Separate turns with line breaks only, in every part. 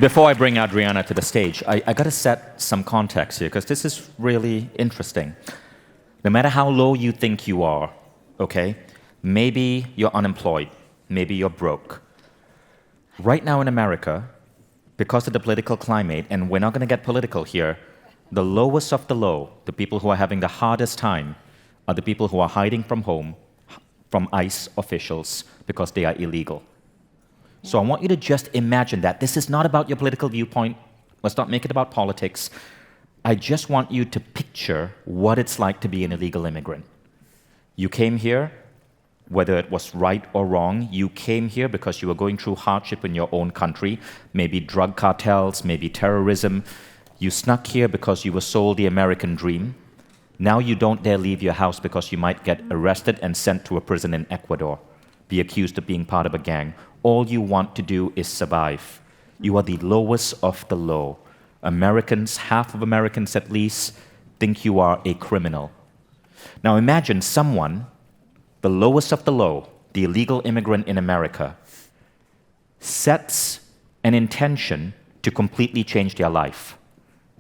Before I bring Adriana to the stage, I got to set some context here because this is really interesting. No matter how low you think you are, okay, maybe you're unemployed, maybe you're broke. Right now in America, because of the political climate, and we're not going to get political here, the lowest of the low, the people who are having the hardest time, are the people who are hiding from home from ICE officials because they are illegal. So I want you to just imagine that. This is not about your political viewpoint. Let's not make it about politics. I just want you to picture what it's like to be an illegal immigrant. You came here, whether it was right or wrong, you came here because you were going through hardship in your own country, maybe drug cartels, maybe terrorism. You snuck here because you were sold the American dream. Now you don't dare leave your house because you might get arrested and sent to a prison in Ecuador, be accused of being part of a gang. All you want to do is survive. You are the lowest of the low. Americans, half of Americans at least, think you are a criminal. Now imagine someone, the lowest of the low, the illegal immigrant in America, sets an intention to completely change their life.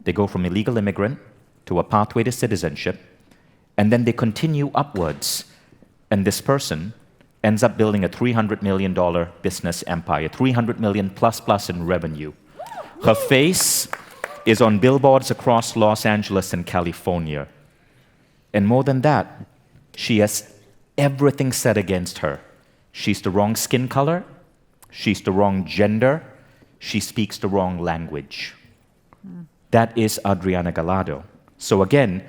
They go from illegal immigrant to a pathway to citizenship, and then they continue upwards, and this person ends up building a $300 million business empire, $300 million plus in revenue. Her face is on billboards across Los Angeles and California. And more than that, she has everything said against her. She's the wrong skin color, she's the wrong gender, she speaks the wrong language. That is Adriana Gallardo. So again,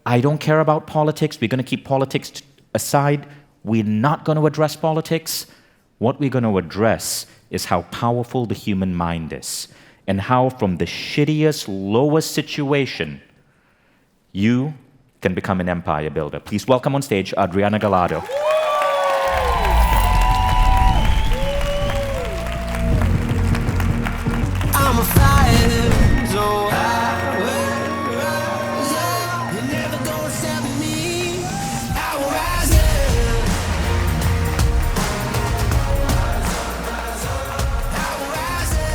I don't care about politics. We're going to keep politics aside. We're not going to address politics. What we're going to address is how powerful the human mind is and how from the shittiest, lowest situation, you can become an empire builder. Please welcome on stage Adriana Gallardo.
I'm a fire, so you're never gonna stop me. I will rise up. I will rise up.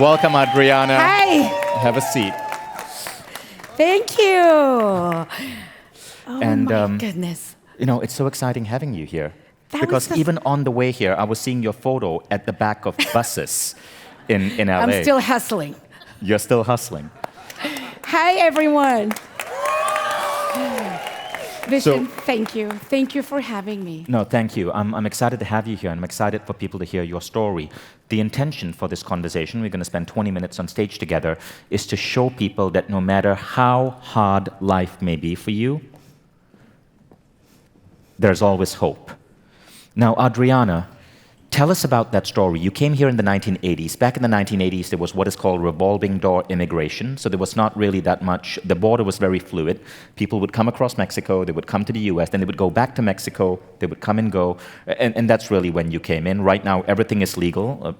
Welcome, Adriana.
Hi.
Have a seat.
Thank you. Oh
And,
my goodness.
You know, it's so exciting having you here.
That
Because
was
even on the way here, I was seeing your photo at the back of buses in LA.
I'm still hustling.
You're still hustling.
Hi, everyone. Vision,
So-
thank you. Thank you for having me.
No, thank you. I'm excited to have you here, and I'm excited for people to hear your story. The intention for this conversation, we're going to spend 20 minutes on stage together, is to show people that no matter how hard life may be for you, there's always hope. Now, Adriana, tell us about that story. You came here in the 1980s. Back in the 1980s, there was what is called revolving door immigration. So there was not really that much. The border was very fluid. People would come across Mexico, they would come to the US, then they would go back to Mexico, they would come and go. And that's really when you came in. Right now, everything is legal.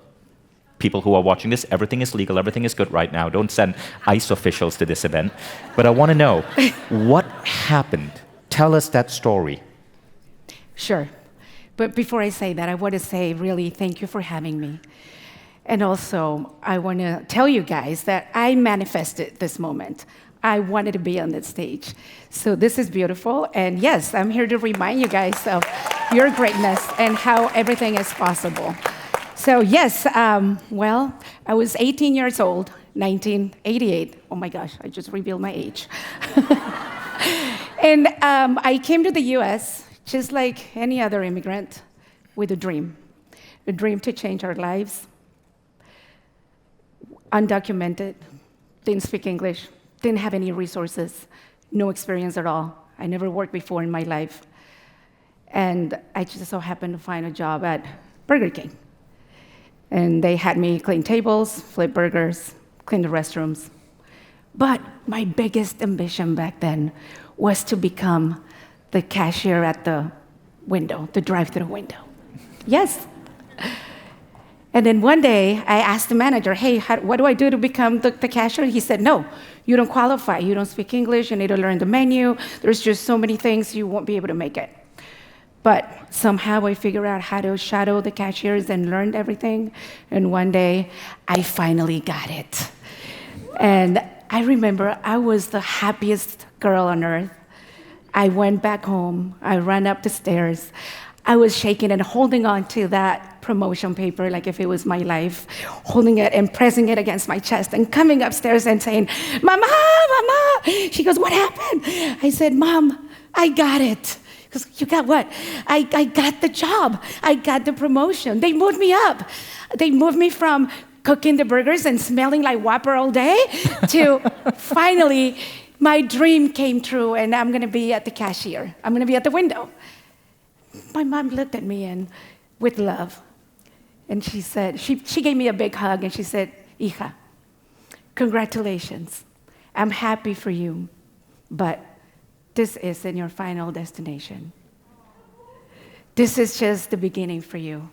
People who are watching this, everything is legal, everything is good right now. Don't send ICE officials to this event. But I want to know, what happened? Tell us that story.
Sure. But before I say that, I want to say really thank you for having me. And also, I want to tell you guys that I manifested this moment. I wanted to be on that stage. So this is beautiful. And yes, I'm here to remind you guys of your greatness and how everything is possible. So yes, well, I was 18 years old, 1988. Oh my gosh, I just revealed my age. And I came to the US just like any other immigrant with a dream to change our lives. Undocumented, didn't speak English, didn't have any resources, no experience at all. I never worked before in my life. And I just so happened to find a job at Burger King. And they had me clean tables, flip burgers, clean the restrooms. But my biggest ambition back then was to become the cashier at the window, the drive-thru window. Yes. And then one day, I asked the manager, hey, what do I do to become the cashier? He said, no, you don't qualify. You don't speak English. You need to learn the menu. There's just so many things you won't be able to make it. But somehow I figured out how to shadow the cashiers and learned everything. And one day, I finally got it. And I remember I was the happiest girl on earth. I went back home. I ran up the stairs. I was shaking and holding on to that promotion paper like if it was my life, holding it and pressing it against my chest and coming upstairs and saying, Mama, Mama. She goes, what happened? I said, Mom, I got it. She goes, you got what? I got the job. I got the promotion. They moved me up. They moved me from cooking the burgers and smelling like Whopper all day to finally my dream came true and I'm going to be at the cashier. I'm going to be at the window. My mom looked at me and with love, and she said, she gave me a big hug, and she said, Hija, congratulations. I'm happy for you, but this isn't your final destination. This is just the beginning for you.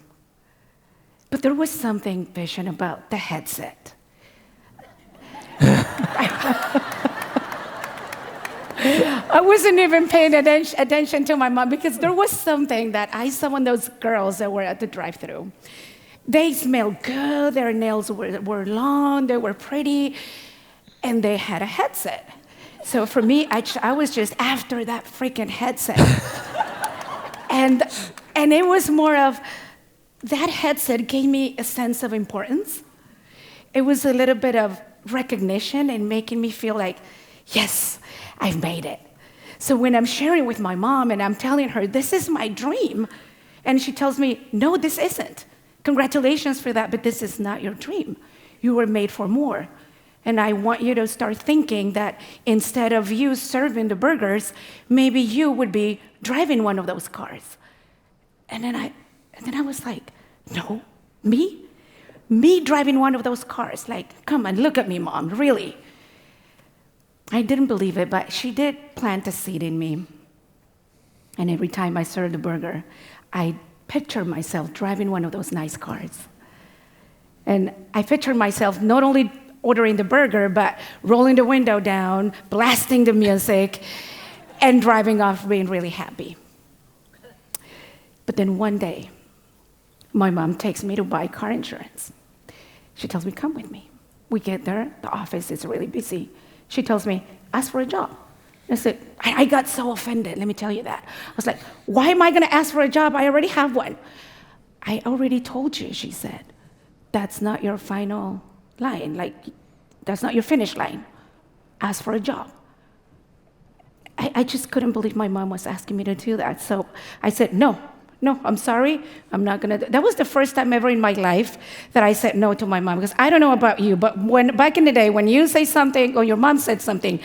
But there was something, Vision, about the headset. I wasn't even paying attention to my mom because there was something that I saw in those girls that were at the drive-thru. They smelled good, their nails were long, they were pretty, and they had a headset. So for me, I was just after that freaking headset. and it was more of, that headset gave me a sense of importance. It was a little bit of recognition and making me feel like, yes, I've made it. So when I'm sharing with my mom and I'm telling her, this is my dream, and she tells me, no, this isn't. Congratulations for that, but this is not your dream. You were made for more. And I want you to start thinking that instead of you serving the burgers, maybe you would be driving one of those cars. And then I was like, no, me? Me driving one of those cars? Like, come on, look at me, Mom, really? I didn't believe it, but she did plant a seed in me. And every time I served the burger, I pictured myself driving one of those nice cars. And I pictured myself not only ordering the burger, but rolling the window down, blasting the music, and driving off being really happy. But then one day, my mom takes me to buy car insurance. She tells me, come with me. We get there, the office is really busy. She tells me, ask for a job. I said, I got so offended, let me tell you that. I was like, why am I gonna ask for a job? I already have one. I already told you, she said. That's not your final line, like, that's not your finish line. Ask for a job. I just couldn't believe my mom was asking me to do that. So I said, no, I'm sorry, I'm not gonna. That was the first time ever in my life that I said no to my mom, because I don't know about you, but back in the day, when you say something or your mom said something,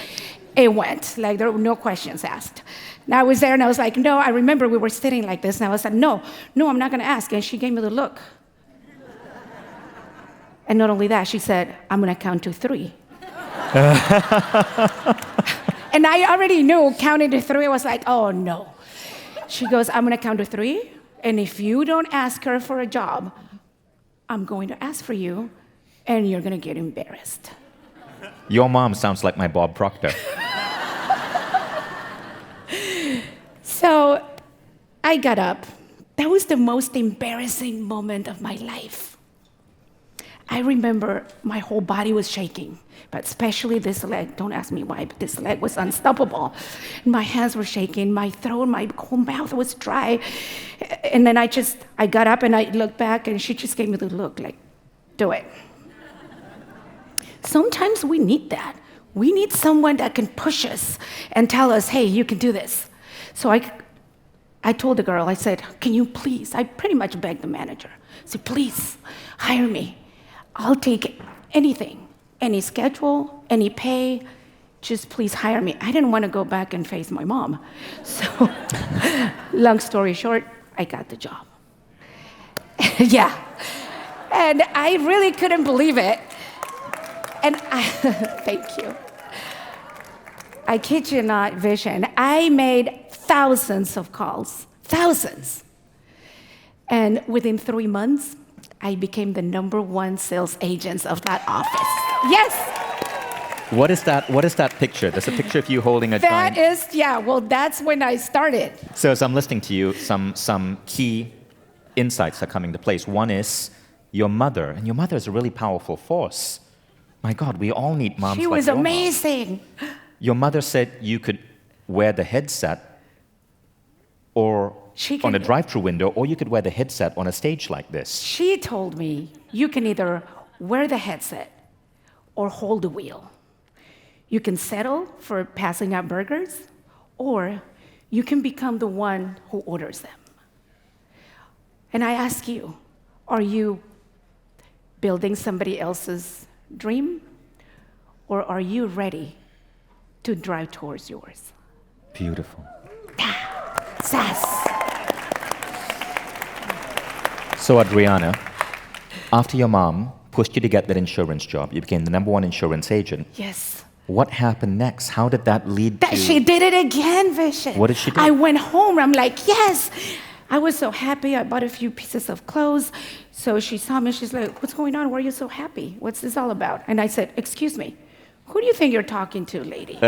it went, like there were no questions asked. And I was there and I was like, no, I remember we were sitting like this and I was like, no, I'm not gonna ask. And she gave me the look. And not only that, she said, I'm gonna count to 3. And I already knew counting to 3, I was like, oh no. She goes, I'm gonna count to 3, and if you don't ask her for a job, I'm going to ask for you, and you're gonna get embarrassed.
Your mom sounds like my Bob Proctor.
So I got up. That was the most embarrassing moment of my life. I remember my whole body was shaking, but especially this leg. Don't ask me why, but this leg was unstoppable. My hands were shaking, my throat, my whole mouth was dry. And then I got up and I looked back and she just gave me the look like, do it. Sometimes we need that. We need someone that can push us and tell us, hey, you can do this. So I told the girl, I said, can you please, I pretty much begged the manager, I said, please hire me. I'll take anything, any schedule, any pay, just please hire me. I didn't want to go back and face my mom. So long story short, I got the job. Yeah. And I really couldn't believe it. And thank you. I kid you not, Vision. I made thousands of calls, thousands. And within 3 months, I became the #1 sales agent of that office. Yes.
What is that picture? There's a picture of you holding a giant...
That's when I started.
So as I'm listening to you, some key insights are coming to place. One is your mother, and your mother is a really powerful force. My God, we all need moms
She
like
was
your mom.
amazing.
Your mother said you could wear the headset or on a drive-thru window, or you could wear the headset on a stage like this.
She told me, you can either wear the headset or hold the wheel. You can settle for passing out burgers, or you can become the one who orders them. And I ask you, are you building somebody else's dream, or are you ready to drive towards yours?
Beautiful.
Sass.
So Adriana, after your mom pushed you to get that insurance job, you became the #1 insurance agent.
Yes.
What happened next? How did that lead to...
She did it again, Vishen.
What did she do?
I went home. I'm like, yes. I was so happy. I bought a few pieces of clothes. So she saw me. She's like, what's going on? Why are you so happy? What's this all about? And I said, excuse me, who do you think you're talking to, lady?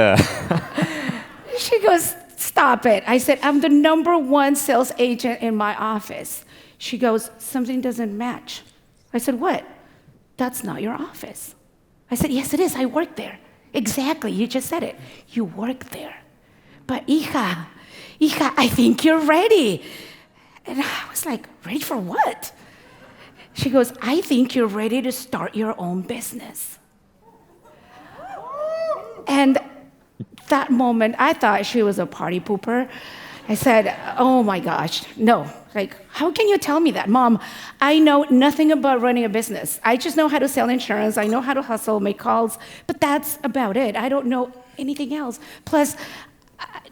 She goes, stop it. I said, I'm the #1 sales agent in my office. She goes, something doesn't match. I said, what? That's not your office. I said, yes, it is. I work there. Exactly. You just said it. You work there. But hija, I think you're ready. And I was like, ready for what? She goes, I think you're ready to start your own business. And that moment, I thought she was a party pooper. I said, oh my gosh, no. Like, how can you tell me that? Mom, I know nothing about running a business. I just know how to sell insurance. I know how to hustle, make calls, but that's about it. I don't know anything else. Plus,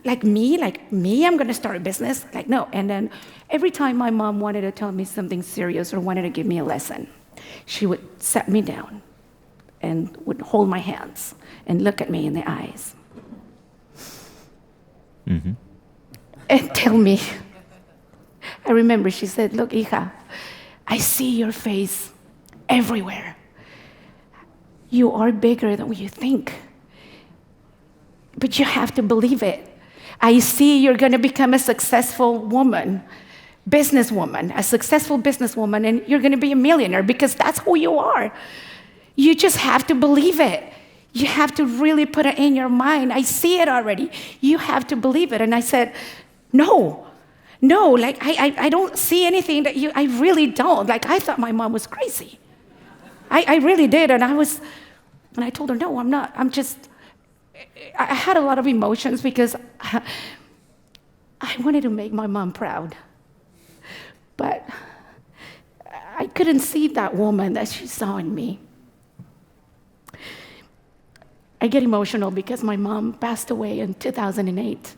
like me, I'm gonna start a business? Like, no. And then every time my mom wanted to tell me something serious or wanted to give me a lesson, she would set me down and would hold my hands and look at me in the eyes. Mm-hmm. And tell me, I remember she said, look, hija, I see your face everywhere. You are bigger than what you think. But you have to believe it. I see you're going to become a successful woman, businesswoman, a successful businesswoman, and you're going to be a millionaire because that's who you are. You just have to believe it. You have to really put it in your mind. I see it already. You have to believe it. And I said, no, like I don't see anything that I really don't. Like I thought my mom was crazy. I really did. And I told her, no, I'm not. I had a lot of emotions because I wanted to make my mom proud. But I couldn't see that woman that she saw in me. I get emotional because my mom passed away in 2008.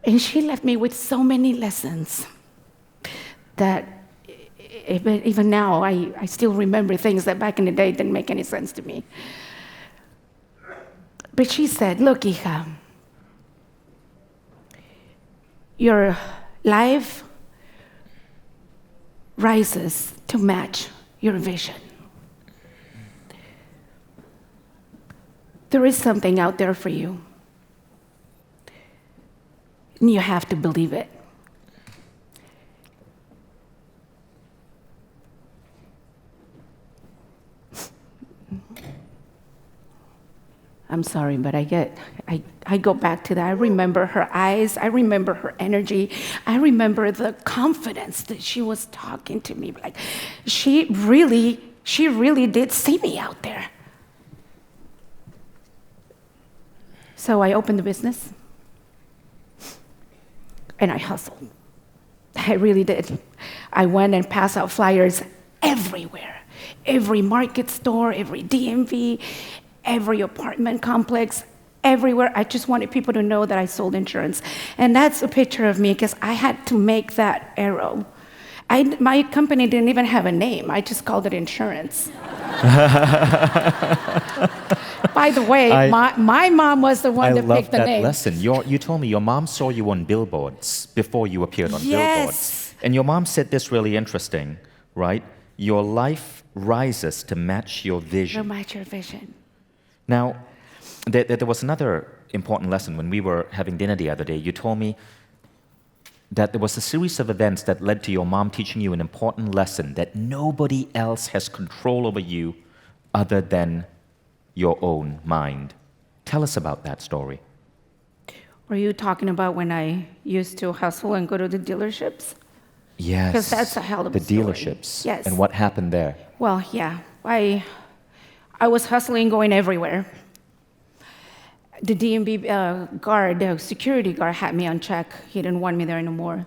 And she left me with so many lessons that even now I still remember things that back in the day didn't make any sense to me. But she said, look, hija, your life rises to match your vision. There is something out there for you. And you have to believe it. I'm sorry, but I go back to that. I remember her eyes. I remember her energy. I remember the confidence that she was talking to me. Like, she really did see me out there. So I opened the business, and I hustled. I really did. I went and passed out flyers everywhere. Every market store, every DMV, every apartment complex, everywhere. I just wanted people to know that I sold insurance. And that's a picture of me because I had to make that arrow. My company didn't even have a name. I just called it insurance. By the way, my mom was the one that picked the name.
I love that lesson. You told me your mom saw you on billboards before you appeared on billboards. And your mom said this really interesting, right? your life rises to match your
No
vision.
match your vision.
Now, there was another important lesson when we were having dinner the other day. You told me that there was a series of events that led to your mom teaching you an important lesson that nobody else has control over you other than your own mind. Tell us about that story.
Were you talking about when I used to hustle and go to the dealerships?
Yes.
'Cause that's a hell of a
the
story.
dealerships.
Yes.
And what happened there?
Well, yeah. I was hustling, going everywhere. The DMV guard, the security guard, had me on check. He didn't want me there anymore.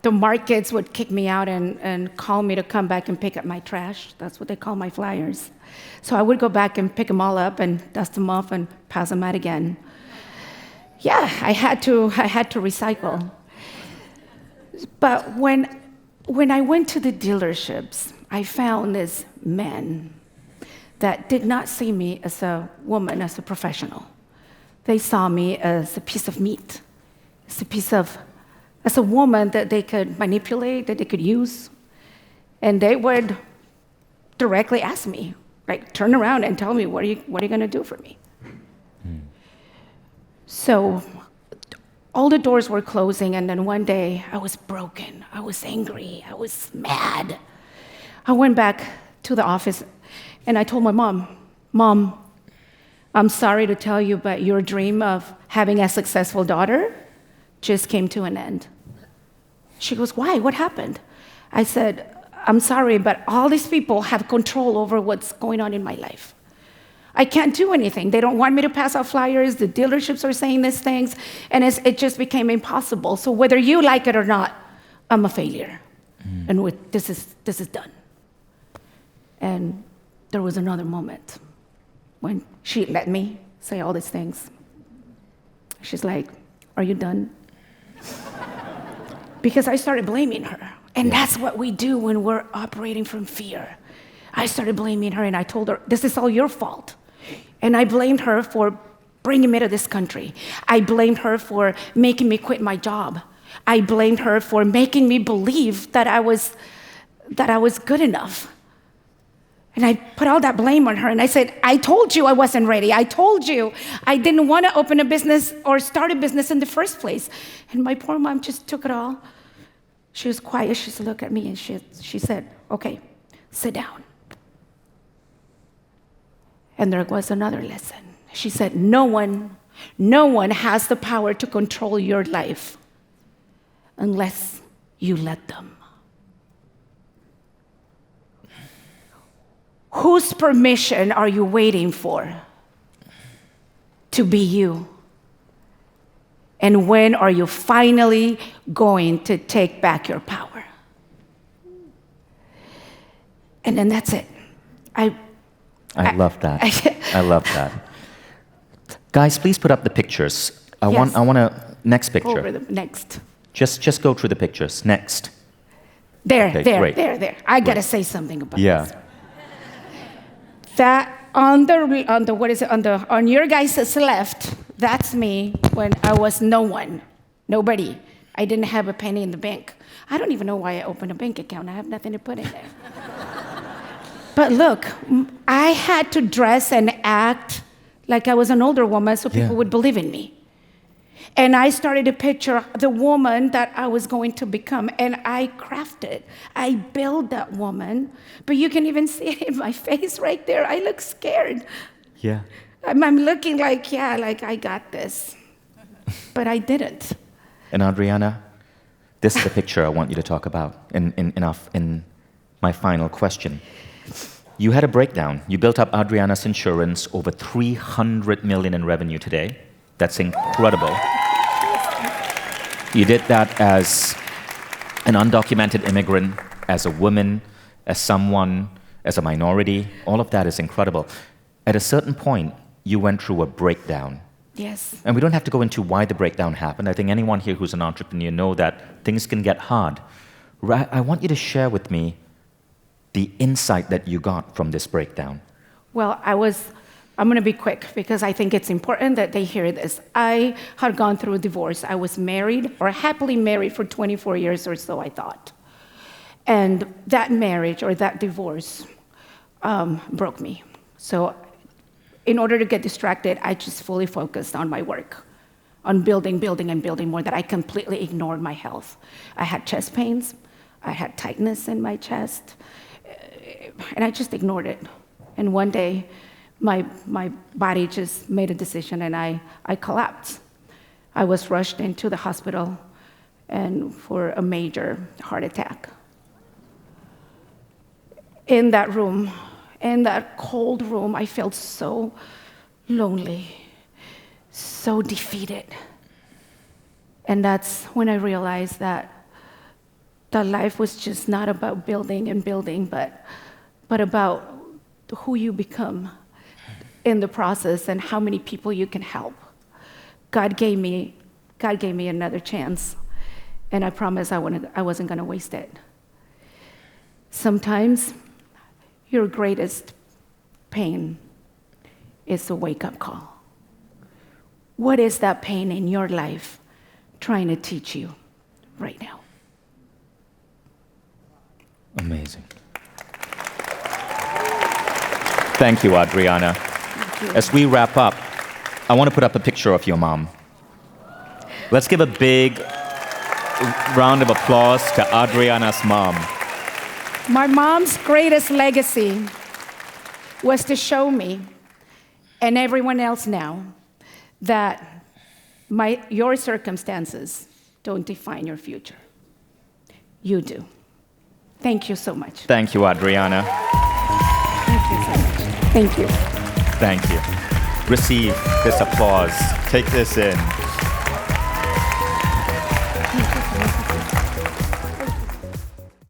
The markets would kick me out and call me to come back and pick up my trash. That's what they call my flyers. So I would go back and pick them all up and dust them off and pass them out again. Yeah, I had to recycle. But when I went to the dealerships, I found this man that did not see me as a woman, as a professional. They saw me as a piece of meat, as a woman that they could manipulate, that they could use. And they would directly ask me, like, turn around and tell me, what are you going to do for me? So all the doors were closing, and then one day I was broken. I was angry. I was mad. I went back to the office, and I told my mom, Mom, I'm sorry to tell you, but your dream of having a successful daughter just came to an end. She goes, why? What happened? I said, I'm sorry, but all these people have control over what's going on in my life. I can't do anything. They don't want me to pass out flyers. The dealerships are saying these things, and it just became impossible. So whether you like it or not, I'm a failure. And this is done. And there was another moment when she let me say all these things. She's like, are you done? Because I started blaming her. And that's what we do when we're operating from fear. I started blaming her, and I told her, this is all your fault. And I blamed her for bringing me to this country. I blamed her for making me quit my job. I blamed her for making me believe that I was good enough. And I put all that blame on her, and I said, I told you I wasn't ready. I told you I didn't want to open a business or start a business in the first place. And my poor mom just took it all. She was quiet. She looked at me, and she said, okay, sit down. And there was another lesson. She said, no one has the power to control your life unless you let them. Whose permission are you waiting for to be you? And when are you finally going to take back your power? And then that's it. I
love that. I love that. Guys, please put up the pictures. I want next picture.
Over the next.
Just go through the pictures. Next.
There.
Great.
I gotta say something about
Yeah.
this. That on your guys' left, that's me when I was no one, nobody. I didn't have a penny in the bank. I don't even know why I opened a bank account. I have nothing to put in there. But look, I had to dress and act like I was an older woman so people would believe in me. And I started to picture the woman that I was going to become, and I crafted. I built that woman, but you can even see it in my face right there. I look scared.
Yeah.
I'm looking like I got this, but I didn't.
And Adriana, this is the picture I want you to talk about in my final question. You had a breakdown. You built up Adriana's Insurance, over $300 million in revenue today. That's incredible. You did that as an undocumented immigrant, as a woman, as someone, as a minority. All of that is incredible. At a certain point, you went through a breakdown.
Yes.
And we don't have to go into why the breakdown happened. I think anyone here who's an entrepreneur know that things can get hard. I want you to share with me the insight that you got from this breakdown.
Well, I'm going to be quick because I think it's important that they hear this. I had gone through a divorce. I was married, or happily married, for 24 years or so, I thought. And that marriage or that divorce broke me. So in order to get distracted, I just fully focused on my work, on building more, that I completely ignored my health. I had chest pains, I had tightness in my chest, and I just ignored it. And one day, my body just made a decision, and I collapsed. I was rushed into the hospital and for a major heart attack. In that room, in that cold room, I felt so lonely, so defeated. And that's when I realized that life was just not about building, but about who you become in the process and how many people you can help. God gave me another chance, and I promised I wasn't going to waste it. Sometimes your greatest pain is a wake-up call. What is that pain in your life trying to teach you right now?
Amazing. Thank you, Adriana.
Thank you.
As we wrap up, I want to put up a picture of your mom. Let's give a big round of applause to Adriana's mom.
My mom's greatest legacy was to show me, and everyone else now, that your circumstances don't define your future. You do. Thank you so much.
Thank you, Adriana.
Thank you so much. Thank you.
Thank you. Receive this applause. Take this in.